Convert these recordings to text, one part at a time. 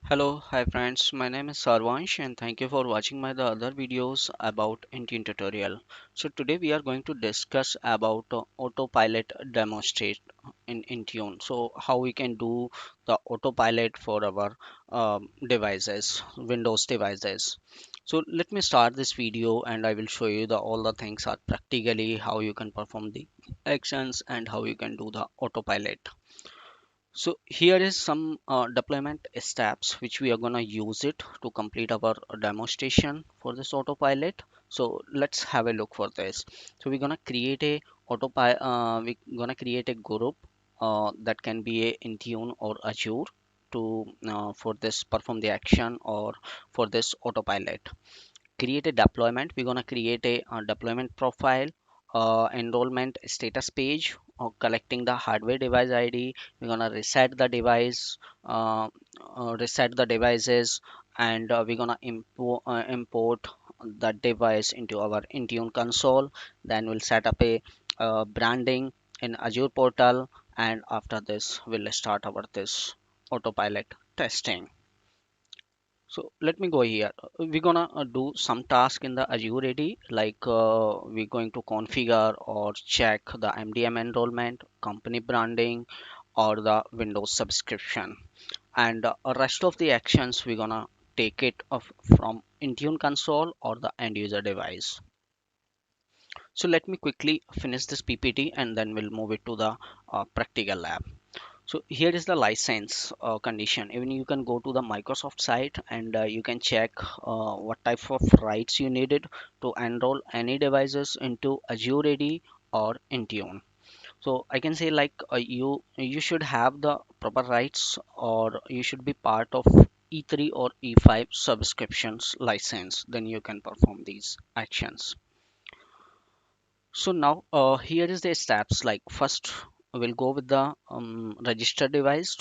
Hello, hi friends. My name is Sarvansh and thank you for watching my the other videos about Intune tutorial. So today we are going to discuss about autopilot demonstrate in Intune. So how we can do the autopilot for our devices, Windows devices. So let me start this video and I will show you the all the things are practically how you can perform the actions and how you can do the autopilot. So here is some deployment steps which we are gonna use it to complete our demonstration for this autopilot. So let's have a look for this. So we're gonna create a autopilot. We're gonna create a group that can be a Intune or Azure to for this perform the action or for this autopilot. Create a deployment. We're going to create a, deployment profile, enrollment status page, or collecting the hardware device id. We're going to reset the device, reset the devices, and we're going to import that device into our Intune console. Then we'll set up a branding in Azure portal, and after this we'll start our this autopilot testing. So let me go here. We're gonna do some task in the Azure AD, like we're going to configure or check the MDM enrollment, company branding, or the Windows subscription. And rest of the actions we're gonna take it of from Intune console or the end user device. So let me quickly finish this PPT and then we'll move it to the practical lab. So here is the license condition. Even you can go to the Microsoft site and you can check what type of rights you needed to enroll any devices into Azure AD or Intune. So I can say like you should have the proper rights or you should be part of E3 or E5 subscriptions license. Then you can perform these actions. So now here is the steps. Like first we'll go with the register device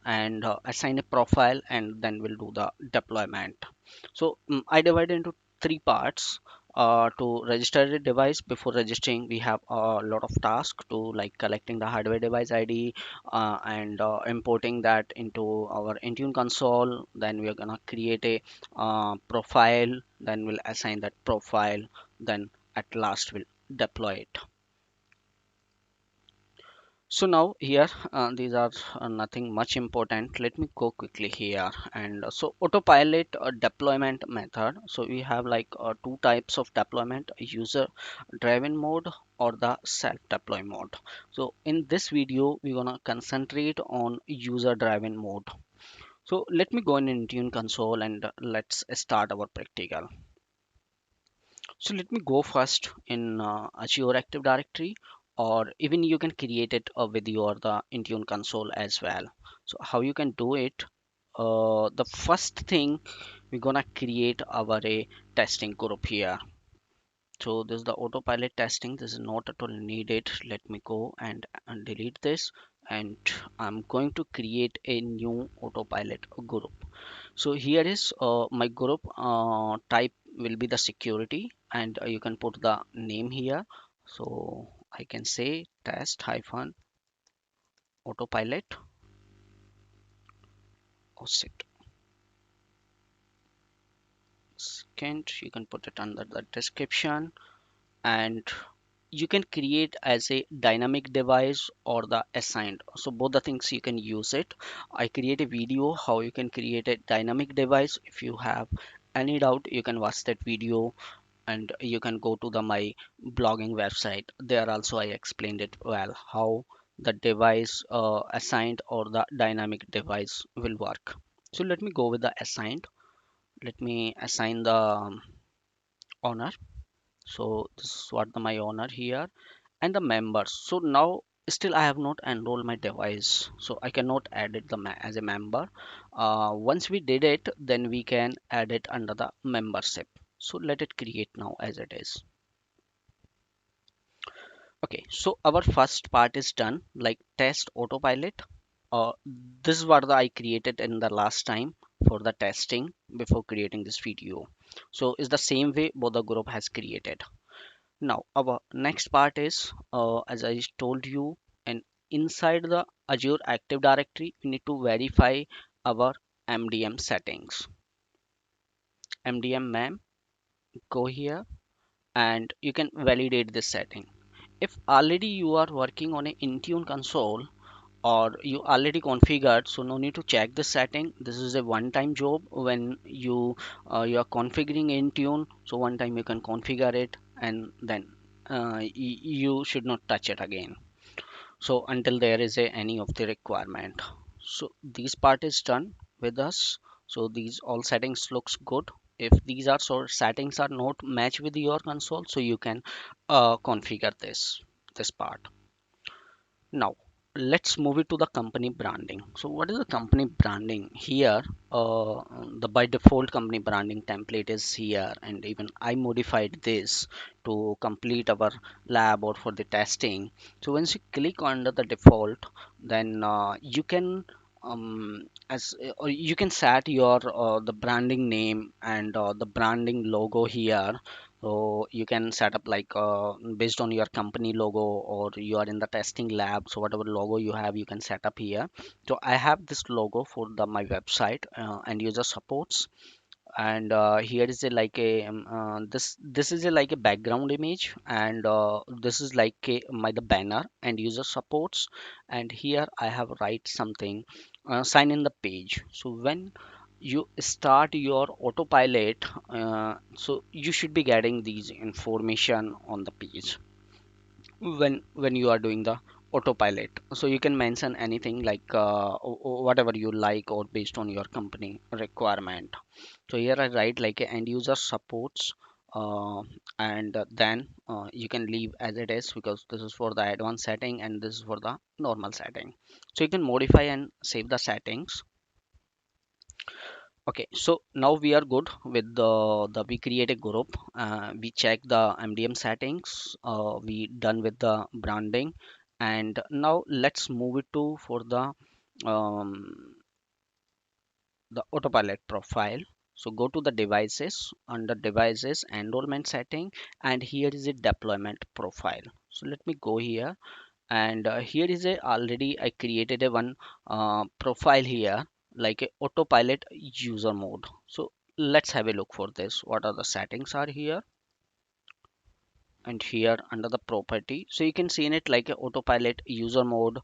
and assign a profile, and then we'll do the deployment. So I divide into three parts. To register the device, before registering we have a lot of tasks to like collecting the hardware device id and importing that into our Intune console. Then we are gonna create a profile, then we'll assign that profile, then at last we'll deploy it. So now here these are nothing much important. Let me go quickly here. And so autopilot deployment method. So we have like two types of deployment: user driven mode or the self deploy mode. So in this video we're gonna concentrate on user driven mode. So let me go in Intune console and let's start our practical. So let me go first in Azure Active Directory, or even you can create it with your the Intune console as well. So how you can do it? The first thing we're gonna create our a testing group here. So this is the autopilot testing. This is not at all needed. Let me go and delete this. And I'm going to create a new autopilot group. So here is my group type will be the security, and you can put the name here. So I can say test hyphen autopilot or set. Second, you can put it under the description, and you can create as a dynamic device or the assigned. So both the things you can use it. I create a video how you can create a dynamic device. If you have any doubt, you can watch that video, and you can go to the my blogging website. There also I explained it well how the device assigned or the dynamic device will work. So let me go with the assigned. Let me assign the owner. So this is what my owner here, and the members. So now still I have not enrolled my device, so I cannot add it as a member. Once we did it, then we can add it under the membership. So let it create now as it is. Okay, so our first part is done, like test autopilot. This is what I created in the last time for the testing before creating this video. So it's the same way both the group has created. Now our next part is, as I told you, and inside the Azure Active Directory, we need to verify our MDM settings. MDM mem, go here and you can validate this setting. If already you are working on a Intune console or you already configured, so no need to check this setting. This is a one-time job. When you are configuring Intune, so one time you can configure it and then you should not touch it again, so until there is any of the requirement. So this part is done with us. So these all settings looks good. If these are so settings are not match with your console, so you can configure this part. Now let's move it to the company branding. So what is the company branding here? The by default company branding template is here, and even I modified this to complete our lab or for the testing. So once you click under the default, then you can as or you can set your the branding name and the branding logo here. So you can set up like based on your company logo, or you are in the testing lab, so whatever logo you have you can set up here. So I have this logo for the my website and user supports, and here is a like a this is a like a background image, and this is like my the banner and user supports, and here I have write something, sign in the page. So when you start your autopilot, so you should be getting these information on the page when you are doing the autopilot. So you can mention anything like whatever you like or based on your company requirement. So here I write like a end user supports, and then you can leave as it is because this is for the advanced setting and this is for the normal setting. So you can modify and save the settings. Okay, so now we are good with the we create a group, we check the MDM settings, we done with the branding, and now let's move it to for um, the autopilot profile. So go to the devices, under devices enrollment setting, and here is a deployment profile. So let me go here, and here is a already I created a one profile here like a autopilot user mode. So let's have a look for this, what are the settings are here, and here under the property, so you can see in it like a autopilot user mode.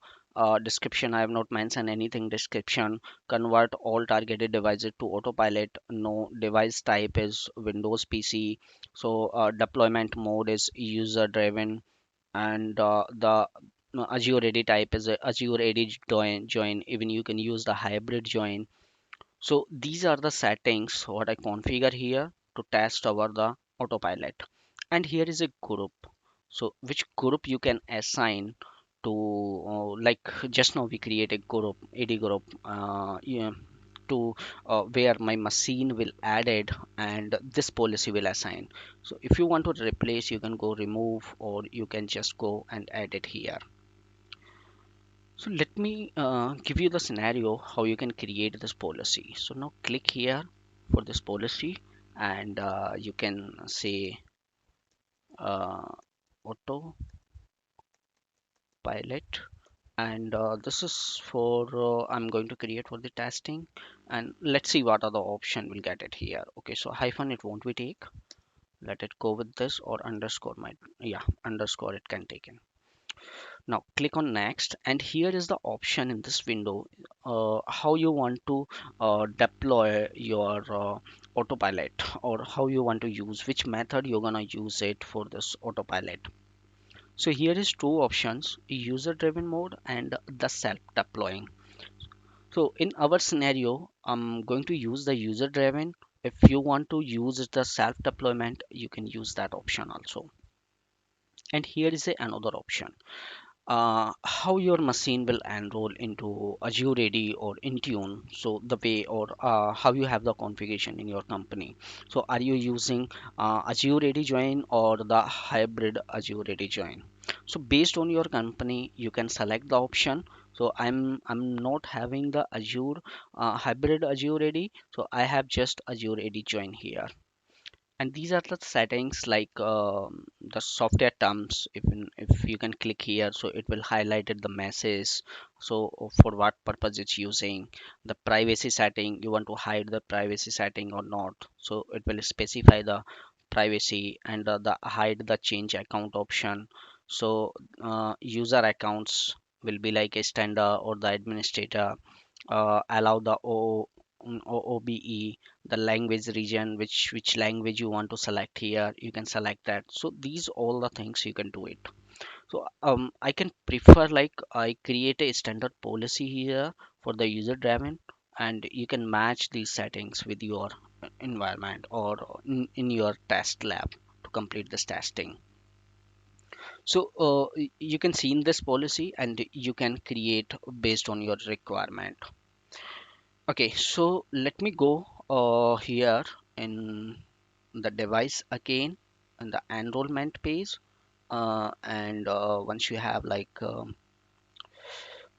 Description I have not mentioned anything. Description: convert all targeted devices to autopilot. No device type is Windows PC. So deployment mode is user driven, and the Azure AD type is a Azure AD join. Even you can use the hybrid join. So these are the settings what I configure here to test over the autopilot. And here is a group. So which group you can assign to, like just now we create a group, AD group, yeah, to where my machine will added and this policy will assign. So if you want to replace, you can go remove, or you can just go and add it here. So let me give you the scenario how you can create this policy. So now click here for this policy, and you can say uh, autopilot, and this is for I'm going to create for the testing, and let's see what other option will get it here. Okay, so hyphen it won't be take. Let it go with this, or underscore might, yeah, underscore it can take in. Now click on next, and here is the option in this window, how you want to deploy your autopilot, or how you want to use, which method you're gonna use it for this autopilot. So here is two options: user driven mode and the self deploying. So in our scenario, I'm going to use the user driven. If you want to use the self deployment, you can use that option also. And here is another option, how your machine will enroll into Azure AD or Intune. So the way, or how you have the configuration in your company. So are you using Azure AD join or the hybrid Azure AD join? So based on your company, you can select the option. So I'm not having the Azure hybrid Azure AD, so I have just Azure AD join here. and these are the settings like the software terms. If you can click here, so it will highlight the message, so for what purpose it's using. The privacy setting, you want to hide the privacy setting or not, so it will specify the privacy. And the hide the change account option. So user accounts will be like a standard or the administrator. Allow the OOBE, the language region, which language you want to select here, you can select that. So these all the things you can do it. So I can prefer like I create a standard policy here for the user driven, and you can match these settings with your environment or in your test lab to complete this testing. So you can see in this policy and you can create based on your requirement. Okay, so let me go here in the device again in the enrollment page. And once you have like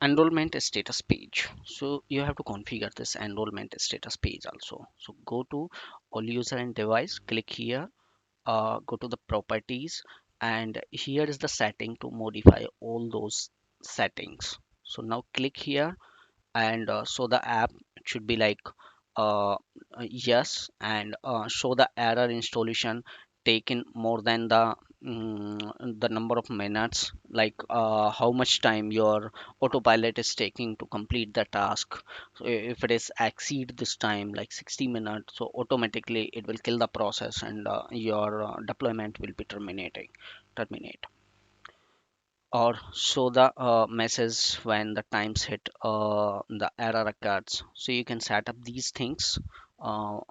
enrollment status page, so you have to configure this enrollment status page also. So go to all user and device, click here, go to the properties, and here is the setting to modify all those settings. So now click here, and so the app should be like yes, and show the error installation taken more than the number of minutes, like how much time your autopilot is taking to complete the task. So if it is exceed this time like 60 minutes, so automatically it will kill the process, and your deployment will be terminate. Or show the message when the times hit the error occurs. So you can set up these things. I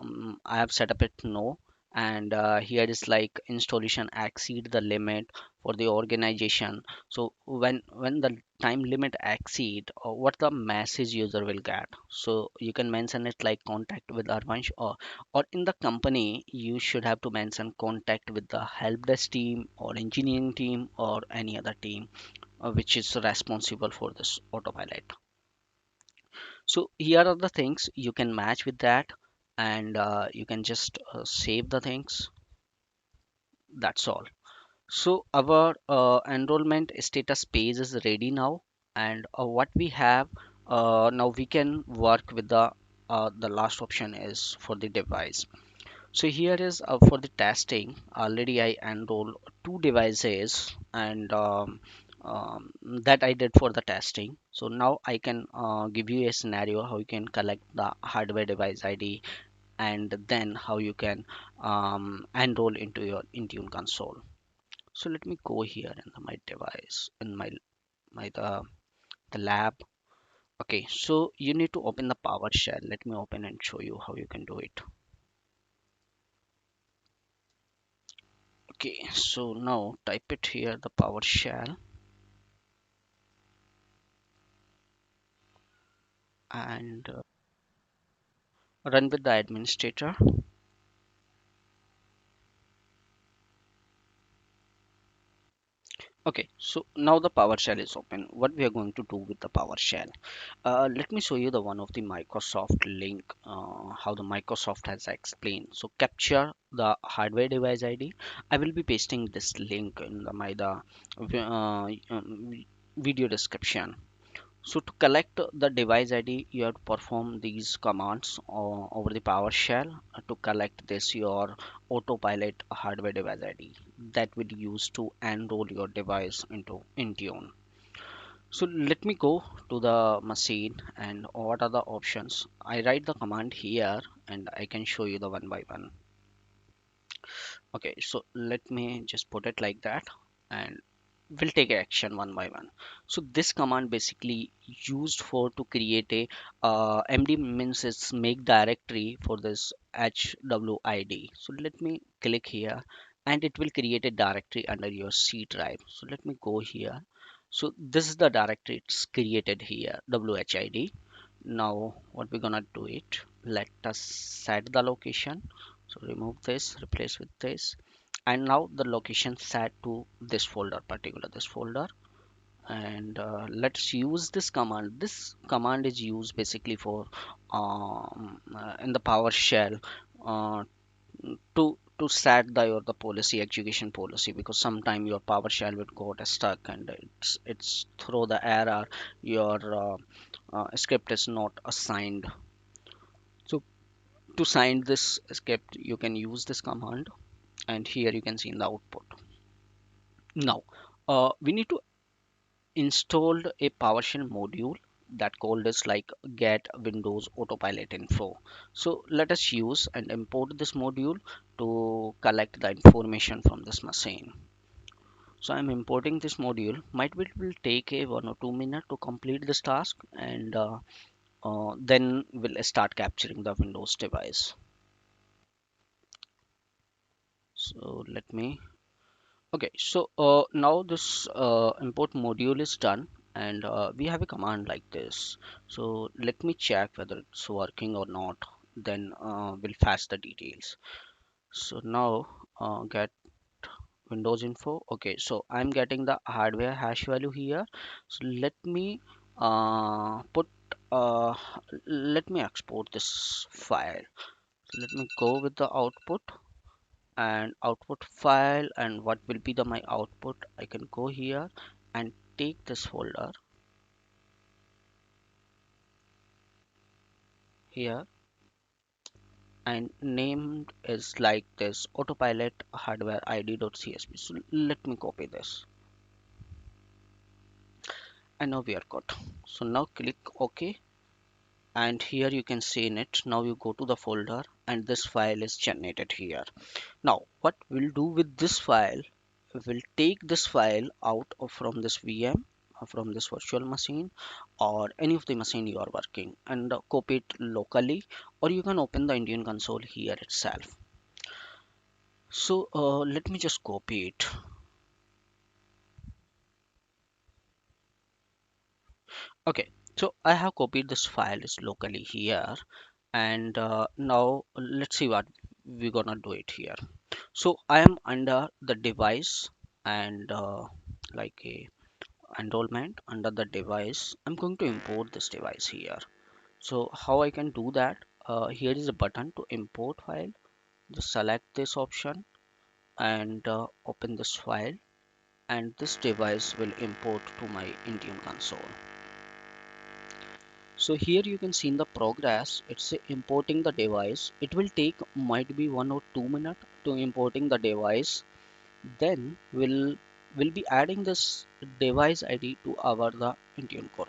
have set up it no, and here is like installation exceed the limit for the organization. So when the time limit exceed, what the message user will get. So you can mention it like contact with Arvansh, or in the company you should have to mention contact with the help desk team or engineering team or any other team which is responsible for this autopilot. So here are the things you can match with that, and you can just save the things. That's all. So our enrollment status page is ready now, and what we have now, we can work with the last option is for the device. So here is for the testing. Already I enroll two devices, and that I did for the testing. So now I can give you a scenario how you can collect the hardware device ID, and then how you can enroll into your Intune console. So let me go here in my device in my the lab. Okay, so you need to open the PowerShell. Let me open and show you how you can do it. Okay, so now type it here, the PowerShell, and run with the administrator. Okay, so now the PowerShell is open. What we are going to do with the PowerShell? Let me show you the one of the Microsoft link, how the Microsoft has explained. So capture the hardware device ID. I will be pasting this link in video description. So to collect the device ID, you have to perform these commands over the PowerShell to collect this your autopilot hardware device ID that will use to enroll your device into Intune. So let me go to the machine, and what are the options? I write the command here and I can show you the one by one. Okay, so let me just put it like that, and we'll take action one by one. So this command basically used for to create a md means it's make directory for this HWID. So let me click here, and it will create a directory under your C drive. So let me go here. So this is the directory it's created here, WHID. Now what we're gonna do it, let us set the location. So remove this, replace with this, and now the location set to this folder, particular this folder. And let's use this command. This command is used basically for in the PowerShell uh, to to set the policy execution policy, because sometime your PowerShell will got stuck and it's throw the error, your script is not assigned. So to sign this script you can use this command, and here you can see in the output. Now we need to install a PowerShell module that called is like Get-WindowsAutopilotInfo. So let us use and import this module to collect the information from this machine. So I'm importing this module. Might be it will take a 1 or 2 minutes to complete this task, and then we'll start capturing the Windows device. So let me. Okay, so now this import module is done, and we have a command like this. So let me check whether it's working or not. Then we'll fetch the details. So now get Windows info. Okay, so I'm getting the hardware hash value here. So put uh, let me export this file. Let me go with the output and output file, and what will be the my output. I can go here and take this folder here and named is like this autopilot hardware id.csv. So let me copy this, and now we are good. So now click OK, and here you can see in it. Now you go to the folder and this file is generated here. Now what we'll do with this file, we'll take this file out of from this VM, from this virtual machine or any of the machine you are working, and copy it locally, or you can open the Indian console here itself. So let me just copy it. Okay, so I have copied this file is locally here, and now let's see what we're gonna do it here. So I am under the device, and like a enrollment under the device. I'm going to import this device here. So how I can do that? Here is a button to import file. Just select this option and open this file, and this device will import to my Intune console. So here you can see in the progress, it's importing the device. It will take might be 1 or 2 minutes to importing the device. Then we'll be adding this device ID to our the Intune group.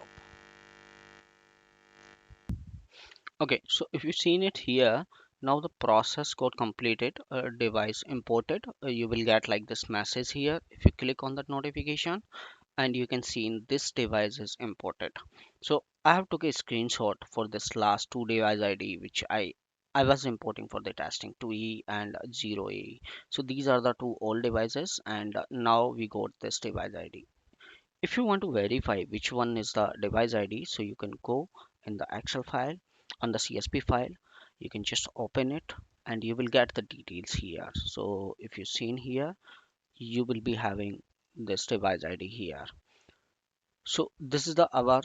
Okay, so if you've seen it here, now the process got completed, device imported. You will get like this message here. If you click on that notification, and you can see in this device is imported. So I have took a screenshot for this last two device ID which I was importing for the testing, 2E and 0E. So these are the two old devices, and now we got this device ID. If you want to verify which one is the device ID, so you can go in the Excel file on the CSV file. You can just open it and you will get the details here. So if you seen here, you will be having this device ID here. So this is the our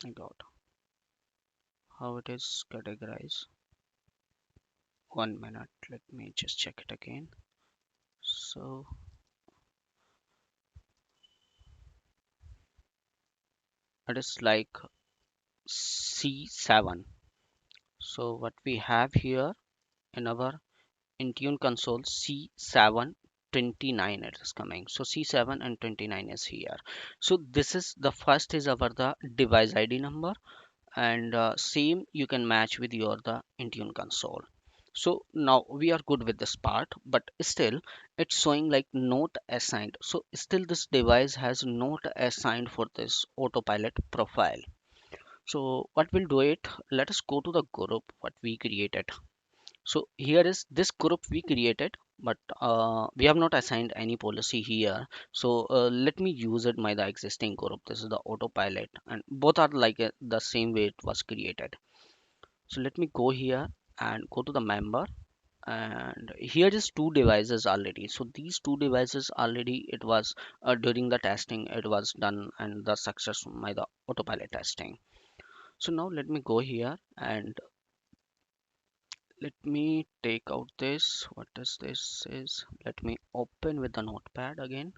I got how it is categorized. 1 minute, let me just check it again. So it is like C7. So what we have here in our Intune console, C729 it is coming. So C7 and 29 is here. So this is the first is our the device ID number, and same you can match with your the Intune console. So now we are good with this part, but still it's showing like not assigned. So still this device has not assigned for this autopilot profile. So what we'll do it, let us go to the group what we created. So here is this group we created, but we have not assigned any policy here. So let me use it my the existing group. This is the autopilot, and both are like the same way it was created. So let me go here and go to the member, and here is two devices already. So these two devices already it was during the testing it was done, and the success by the autopilot testing. So now let me go here and Let me take out this. What does this is? Let me open with the notepad again,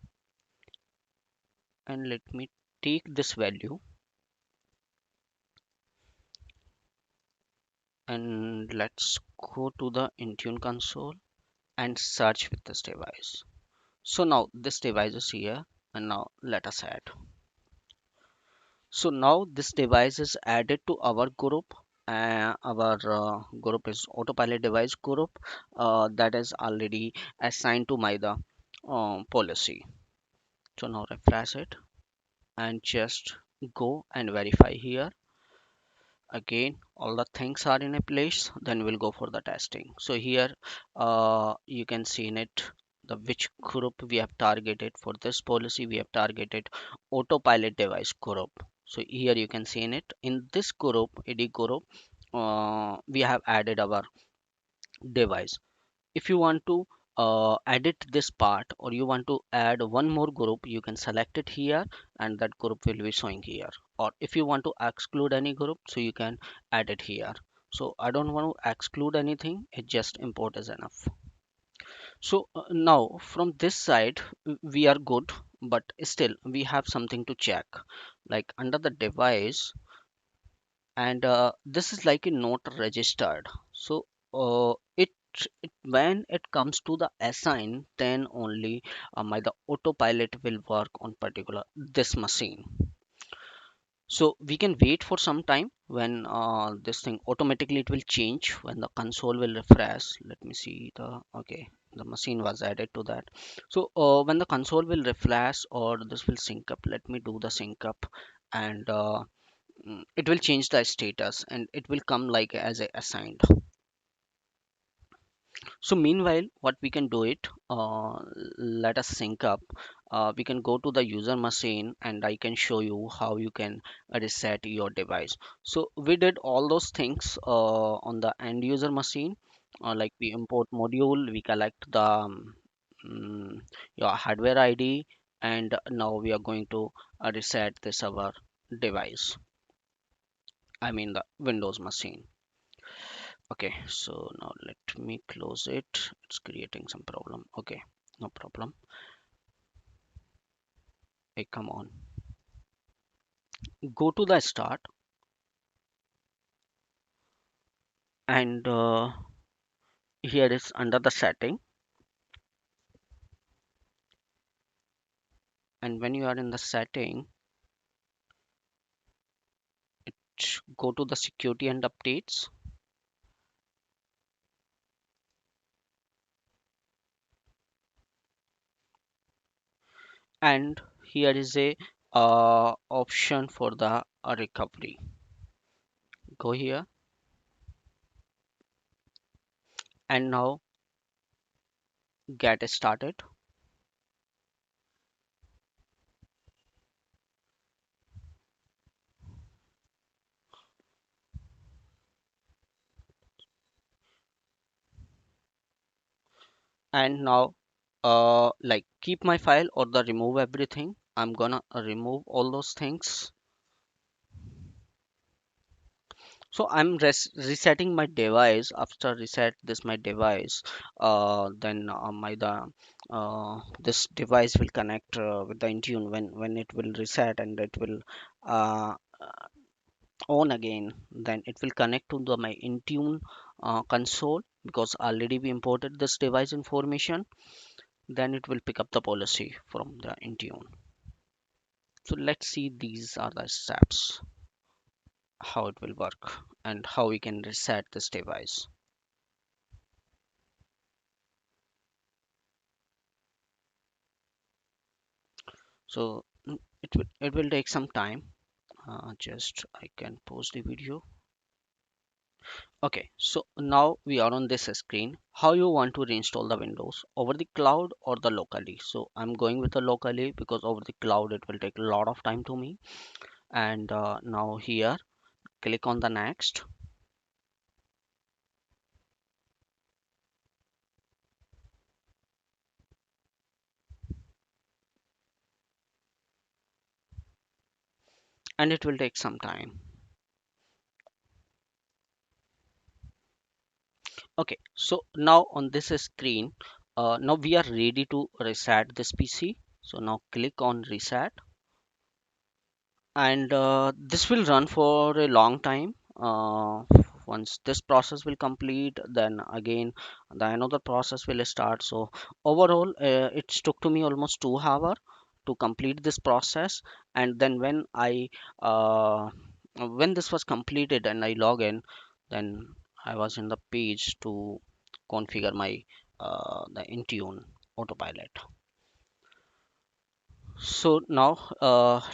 and let me take this value, and let's go to the Intune console and search with this device. So now this device is here, and now let us add. So now this device is added to our group. Our group is Autopilot device group, that is already assigned to my the policy. So now refresh it and just go and verify here. Again, all the things are in a place, then we'll go for the testing. So here you can see in it the which group we have targeted. For this policy we have targeted Autopilot device group. So here you can see in it, in this group, AD group, we have added our device. If you want to edit this part, or you want to add one more group, you can select it here, and that group will be showing here. Or if you want to exclude any group, so you can add it here. So I don't want to exclude anything, it just import is enough. So now from this side we are good, but still we have something to check, like under the device, and this is like a not registered. So when it comes to the assign, then only my the autopilot will work on particular this machine. So we can wait for some time when this thing automatically it will change when the console will refresh. Let me see the, okay, the machine was added to that. So when the console will refresh or this will sync up, let me do the sync up, and it will change the status and it will come like as a assigned. So meanwhile what we can do it, let us sync up. We can go to the user machine and I can show you how you can reset your device. So we did all those things on the end user machine, like we import module, we collect the your hardware ID, and now we are going to reset this our device, I mean the Windows machine. Okay, so now let me close it. It's creating some problem. Okay, no problem. Hey, come on. Go to the start, and here is under the setting. And when you are in the setting, go to the security and updates. And here is a option for the recovery. Go here, and now get started. And now like keep my file or the remove everything. I'm gonna remove all those things. So I'm resetting my device. After reset this my device, then my the this device will connect with the Intune when it will reset, and it will uh, on again, then it will connect to the my Intune console, because already we imported this device information. Then it will pick up the policy from the Intune. So let's see, these are the steps how it will work and how we can reset this device. So it will take some time. Just I can pause the video. Okay, so now we are on this screen. How you want to reinstall the Windows, over the cloud or the locally? So I'm going with the locally, because over the cloud it will take a lot of time to me. And now here click on the next, and it will take some time. Okay, so now on this screen, now we are ready to reset this PC. So now click on reset, and this will run for a long time. Once this process will complete, then again the another process will start. So overall, it took to me almost 2 hours to complete this process. And then when this was completed and I log in, then I was in the page to configure my the Intune autopilot. So now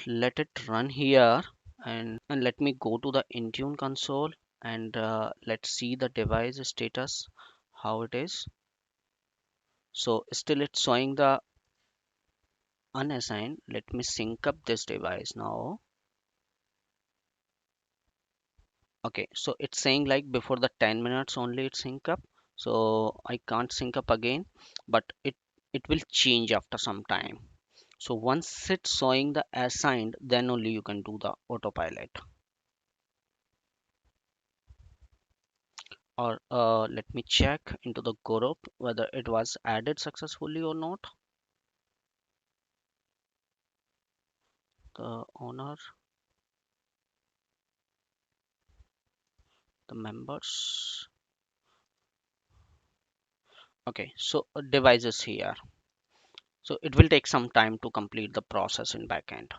let it run here, and let me go to the Intune console, and let's see the device status, how it is. So still it's showing the unassigned. Let me sync up this device now. Okay, so it's saying like before the 10 minutes only it sync up, so I can't sync up again, but it will change after some time. So once it's showing the assigned, then only you can do the autopilot. Or let me check into the group whether it was added successfully or not. The owner, the members. Okay, so devices here. So it will take some time to complete the process in backend.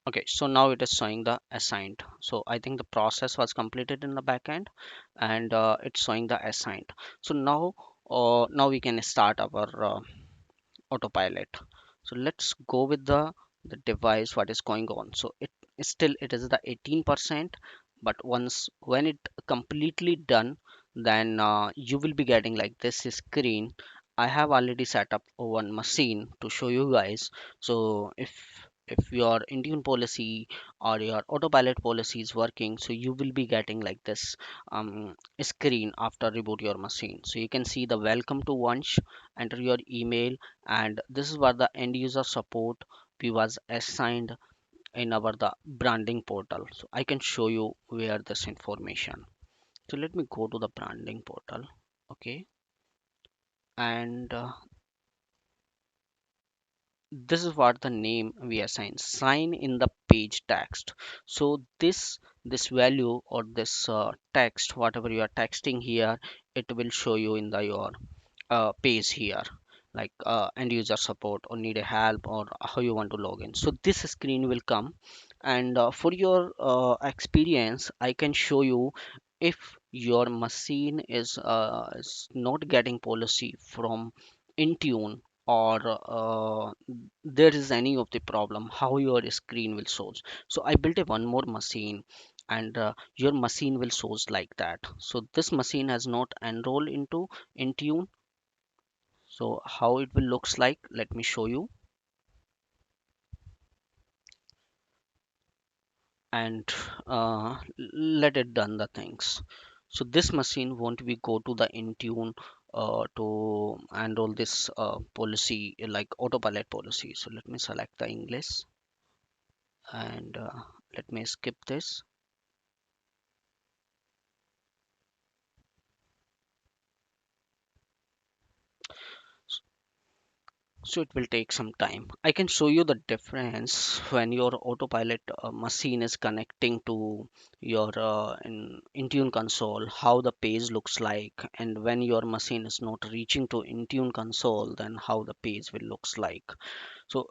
Okay, so now it is showing the assigned. So I think the process was completed in the backend, and it's showing the assigned. So now we can start our autopilot. So let's go with the device, what is going on. So it is the 18%, but once when it completely done, then you will be getting like this screen. I have already set up one machine to show you guys. So if your Intune policy or your autopilot policy is working, so you will be getting like this screen after reboot your machine. So you can see the welcome to Vansh, enter your email, and this is where the end user support we was assigned in our the branding portal. So I can show you where this information. So let me go to the branding portal. Okay, and this is what the name we assign, sign in the page text. So this value or this text, whatever you are texting here, it will show you in the your page here, like end user support or need a help or how you want to log in. So this screen will come, and for your experience I can show you if your machine is not getting policy from Intune, or there is any of the problem, how your screen will shows. So I built a one more machine, and your machine will shows like that. So this machine has not enrolled into Intune. So how it will looks like, let me show you, and let it done the things. So this machine won't we go to the Intune to enroll this policy like autopilot policy. So let me select the English, and let me skip this. So it will take some time. I can show you the difference when your autopilot machine is connecting to your Intune console, how the page looks like, and when your machine is not reaching to Intune console, then how the page will looks like. So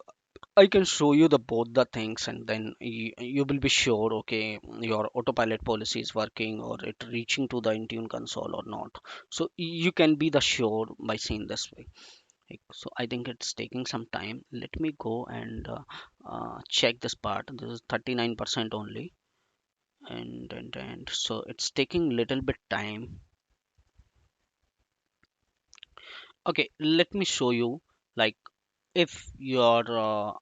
I can show you the both the things, and then you will be sure, okay, your autopilot policy is working or it reaching to the Intune console or not. So you can be the sure by seeing this way. So I think it's taking some time. Let me go and check this part. This is 39% only, and so it's taking little bit time. Okay, let me show you, like, if your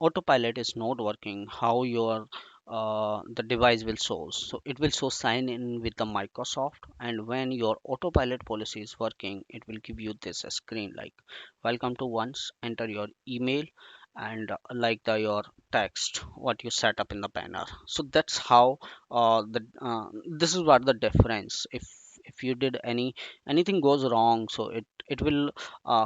autopilot is not working, how your the device will show. So it will show sign in with the Microsoft, and when your autopilot policy is working, it will give you this screen like welcome to once, enter your email, and like the your text what you set up in the banner. So that's how the this is what the difference. If you did anything goes wrong, so it will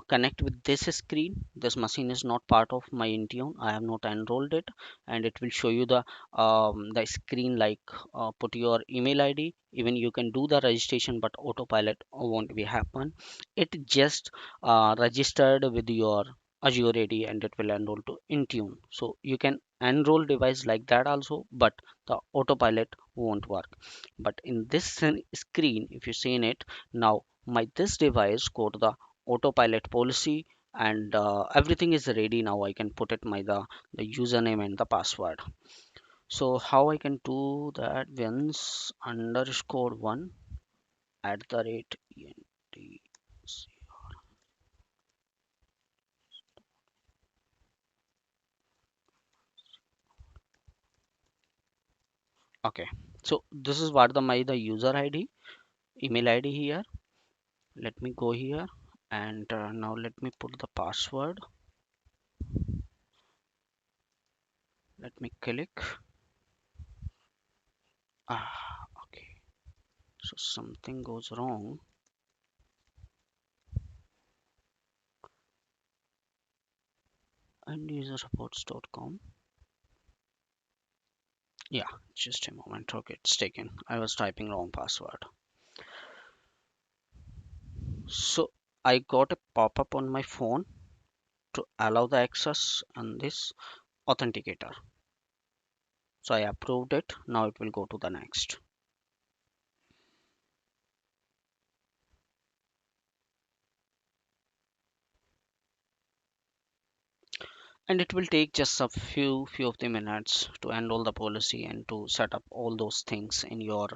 connect with this screen. This machine is not part of my Intune, I have not enrolled it, and it will show you the screen like put your email ID. Even you can do the registration, but autopilot won't be happen. It just registered with your Azure AD and it will enroll to Intune. So you can enroll device like that also, but the autopilot won't work. But in this screen, if you seen it now, my this device go to the autopilot policy, and everything is ready now. I can put it my the username and the password. So how I can do that? Once underscore one at the rate ENT. Okay, so this is what the my the user ID, email ID here. Let me go here, and now let me put the password. Let me click. Okay, so something goes wrong. Enduserreports.com. Yeah, just a moment. Okay, it's taken. I was typing wrong password. So I got a pop-up on my phone to allow the access on this authenticator. So I approved it. Now it will go to the next. And it will take just a few of the minutes to enroll the policy and to set up all those things in your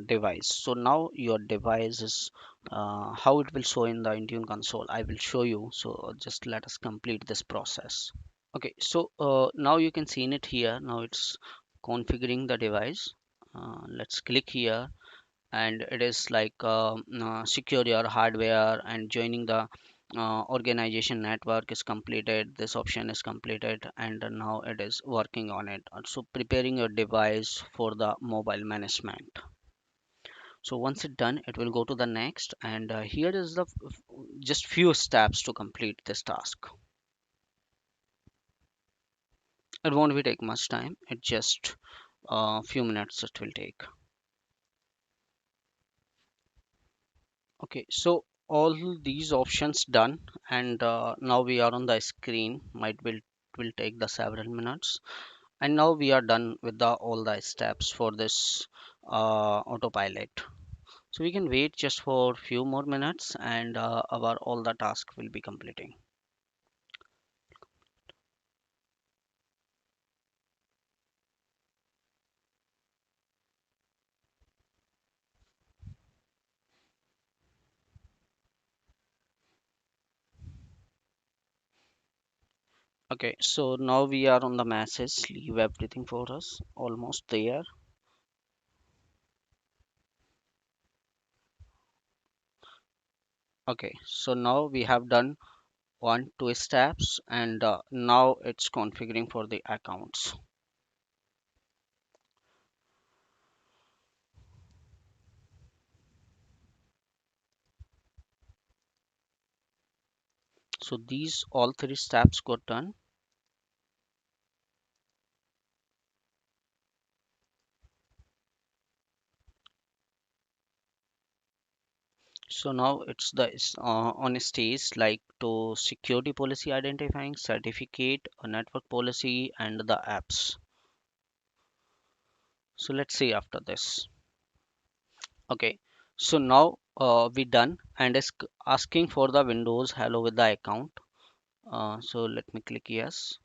device. So now your device is how it will show in the Intune console. I will show you. So just let us complete this process. Okay, so now you can see in it here. Now it's configuring the device. Let's click here, and it is like secure your hardware and joining the organization network is completed. This option is completed, and now it is working on it. Also preparing your device for the mobile management. So once it's done, it will go to the next, and here is the just few steps to complete this task. It won't be take much time. It just a few minutes it will take. Okay, so all these options done, and now we are on the screen. Might will take the several minutes, and now we are done with the all the steps for this autopilot. So we can wait just for few more minutes, and our all the task will be completing. Okay, so now we are on the message. Leave everything for us. Almost there. Okay, so now we have done one two steps, and now it's configuring for the accounts. So these all three steps got done. So now it's the on a stage like to security policy identifying certificate, a network policy, and the apps. So let's see after this. Okay, so now we done, and is asking for the Windows hello with the account. So let me click yes.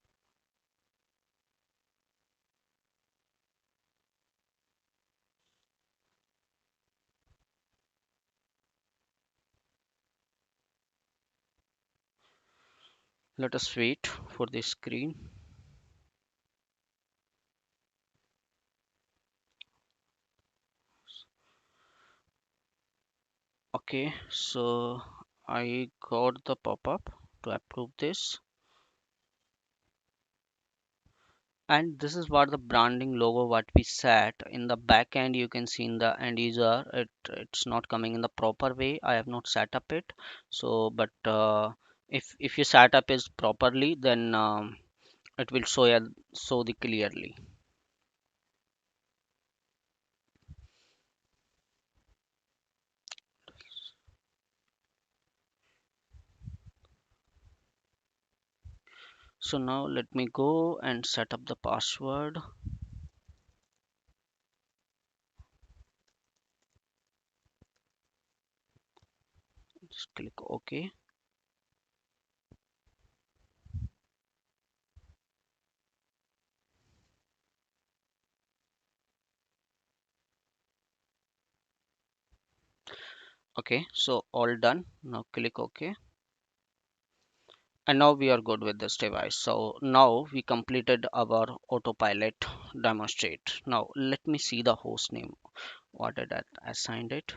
Let us wait for the screen. Okay, so I got the pop-up to approve this. And this is what the branding logo what we set in the back end. You can see in the end user it's not coming in the proper way. I have not set up it. So but if you set up is properly, then it will show the clearly. So now let me go and set up the password. Just click OK. Okay, so all done. Now click OK. And now we are good with this device. So now we completed our autopilot demonstrate. Now let me see the host name. What did I assigned it?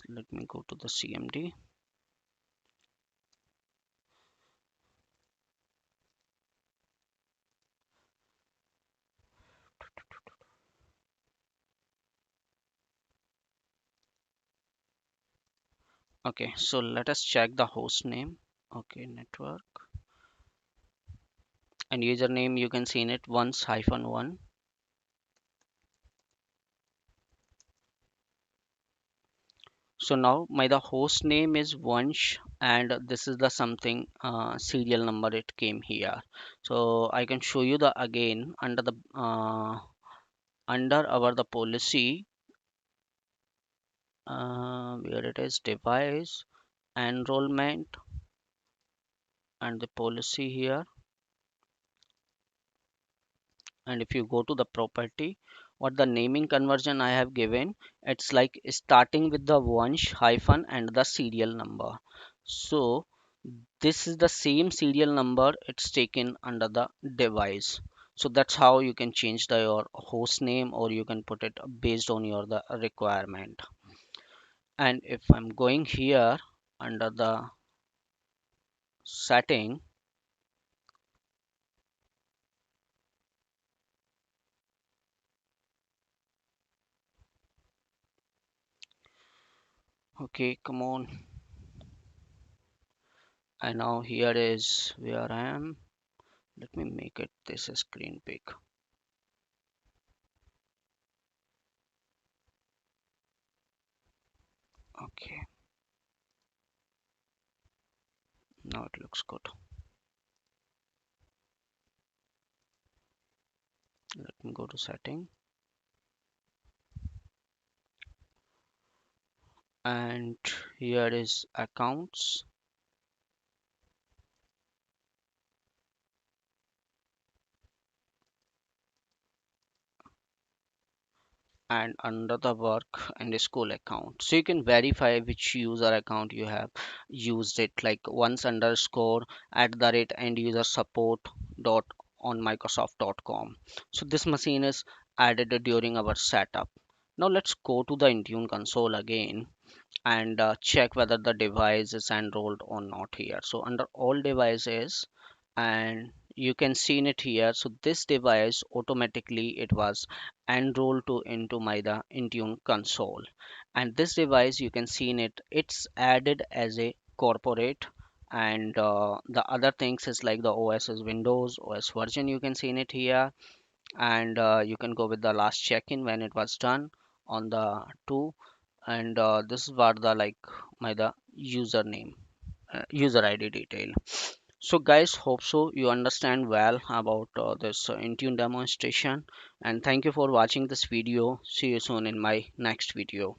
Let me go to the CMD. Okay, so let us check the host name. Okay, network and username you can see in it once hyphen one. So now my the host name is Vansh, and this is the something serial number it came here. So I can show you the again under the under our the policy, where it is device enrollment and the policy here. And if you go to the property, what the naming conversion I have given, it's like starting with the Vansh hyphen and the serial number. So this is the same serial number it's taken under the device. So that's how you can change the your host name, or you can put it based on your the requirement. And if I'm going here under the setting, okay, come on. And now here is where I am. Let me make it this screen big. Okay, now it looks good. Let me go to setting, and here is accounts. And under the work and the school account, so you can verify which user account you have used it, like once underscore at the rate end user support dot on microsoft.com. So this machine is added during our setup. Now let's go to the Intune console again and check whether the device is enrolled or not here. So under all devices, and you can see in it here, so this device automatically it was enrolled to into my the Intune console. And this device you can see in it, it's added as a corporate. And the other things is like the OS is Windows OS version, you can see in it here. And you can go with the last check-in when it was done on the 2. And this is what the like my the username, user ID detail. So guys, hope so you understand well about this Intune demonstration, and thank you for watching this video. See you soon in my next video.